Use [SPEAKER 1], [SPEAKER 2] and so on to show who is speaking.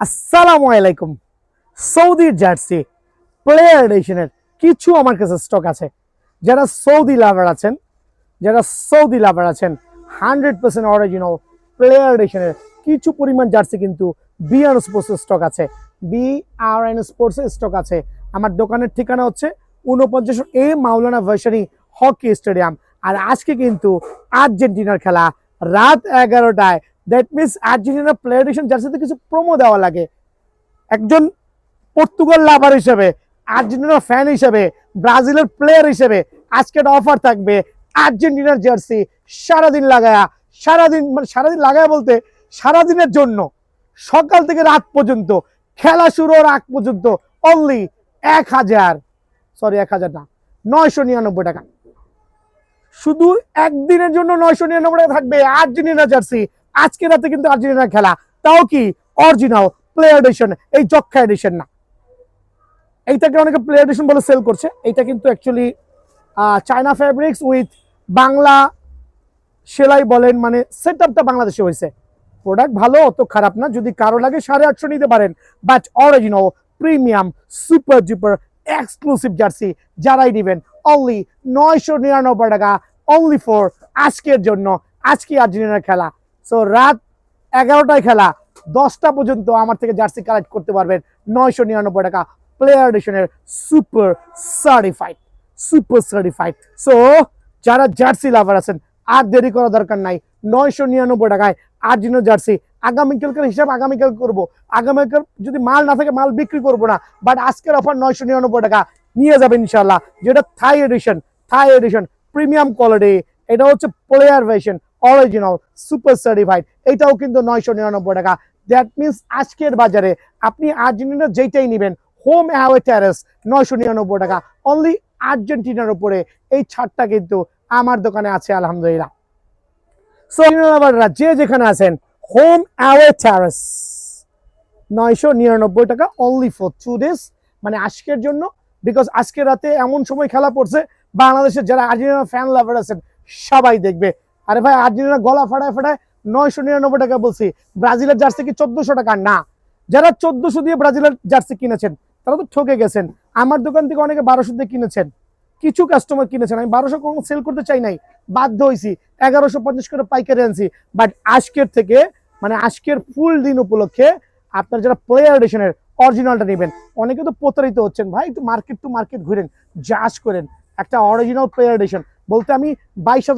[SPEAKER 1] আসসালামু আলাইকুম। সৌদির জার্সি প্লেয়ার এডিশনের কিছু আমার কাছে স্টক আছে। যারা সৌদি লাভার আছেন 100% অরিজিনাল প্লেয়ার এডিশনের কিছু পরিমাণ জার্সি কিন্তু বিআর স্পোর্টসের স্টক আছে। বিআরএন স্পোর্টসের স্টক আছে। আমার দোকানের ঠিকানা হচ্ছে 49 মাওলানা ভাসানী হকি স্টেডিয়াম। আর আজকে কিন্তু আর্জেন্টিনার খেলা রাত 11টায়। দ্যাট মিনস আর্জেন্টিনার প্লেয়ার এডিশন জার্সিতে কিছু প্রোমো দেওয়া লাগে। একজন পর্তুগাল লাভার হিসেবে, আর্জেন্টিনার ফ্যান হিসেবে, ব্রাজিলের প্লেয়ার হিসেবে আজকে একটা অফার থাকবে। আর্জেন্টিনার জার্সি সারাদিন লাগায়া, সারাদিন লাগায়া বলতে সারাদিনের জন্য, সকাল থেকে রাত পর্যন্ত, খেলা শুরু হওয়ার আগ পর্যন্ত অনলি 1000 না, 999 টাকা। শুধু একদিনের জন্য 999 টাকা থাকবে আর্জেন্টিনা জার্সি। আজকে রাতে কিন্তু আর্জেন্টিনার খেলা, তাও কি অরিজিনাল প্লেয়ার এডিশন, এই যক্ষা এডিশন না। এইটাকে অনেকে প্লেয়ার এডিশন বলে সেল করছে। এইটা কিন্তু actually China fabrics with Bangla সেলাই বলেন, মানে সেট আপটা বাংলাদেশে হয়েছে। প্রোডাক্ট ভালো, অত খারাপ না। যদি কারো লাগে 850 নিতে পারেন, but original premium super duper exclusive jersey যারাই দিবেন অনলি 999 টাকা, অনলি ফর আজকের জন্য। আজকে আর্জেন্টিনার খেলা, সো রাত 11টায় খেলা, 10টা পর্যন্ত আমার থেকে জার্সি কালেক্ট করতে পারবেন 999 টাকা। প্লেয়ার এডিশনের সুপার সার্টিফাইড। সো যারা জার্সি লাভার আছেন আর দেরি করা দরকার নাই। 999 টাকায় আর্জেন্টিনা জার্সি। আগামীকালকার হিসাব আগামীকাল করবো। আগামীকাল যদি মাল না থাকে মাল বিক্রি করবো না, বাট আজকের অফার 999 টাকা নিয়ে যাবেন ইনশাল্লাহ। যেটা থাই এডিশন প্রিমিয়াম কোয়ালিটি। এটা হচ্ছে player version original super certified. এটাও কিন্তু 999 টাকা। দ্যাট মিনস আজকের বাজারে আপনি আর্জেন্টিনার যেটাই নেবেন, হোম অ্যাওয়ে টেরেস 999 টাকা অনলি। আর্জেন্টিনার উপরে এই ছাড়টা কিন্তু আমার দোকানে আছে আলহামদুলিল্লাহ। সো যে যেখানে আছেন, হোম অ্যাওয়ে টেরেস 999 টাকা অনলি ফর 2 days, মানে আজকের জন্য। বিকজ আজকে রাতে এমন সময় খেলা পড়ছে, বাংলাদেশের যারা আর্জেন্টিনা ফ্যান লাভার আছেন সবাই দেখবে। আরে ভাই, আর্জেন্টিনা গলা ফাটায় 999 টাকা বলছি। ব্রাজিলের জার্সি কি 1400 টাকা না? যারা 1400 দিয়ে ব্রাজিলের জার্সি কিনেছেন তারা তো ঠকে গেছেন। আমার দোকান থেকে অনেকে 1200 দিয়ে কিনেছেন, কিছু কাস্টমার কিনেছেন। আমি 1200 কোনো সেল করতে চাই নাই, বাধ্য হয়েছি 1150 করে পাইকারি আনছি। বাট আজকের থেকে, মানে আজকের ফুল দিন উপলক্ষে আপনার যারা প্লেয়ার এডিশনের অরিজিনালটা নেবেন, অনেকে তো প্রতারিত হচ্ছেন। ভাই একটু মার্কেট টু মার্কেট ঘুরেন, জাজ করেন। একটা অরিজিনাল প্লেয়ার এডিশন বলতে আমি 22,000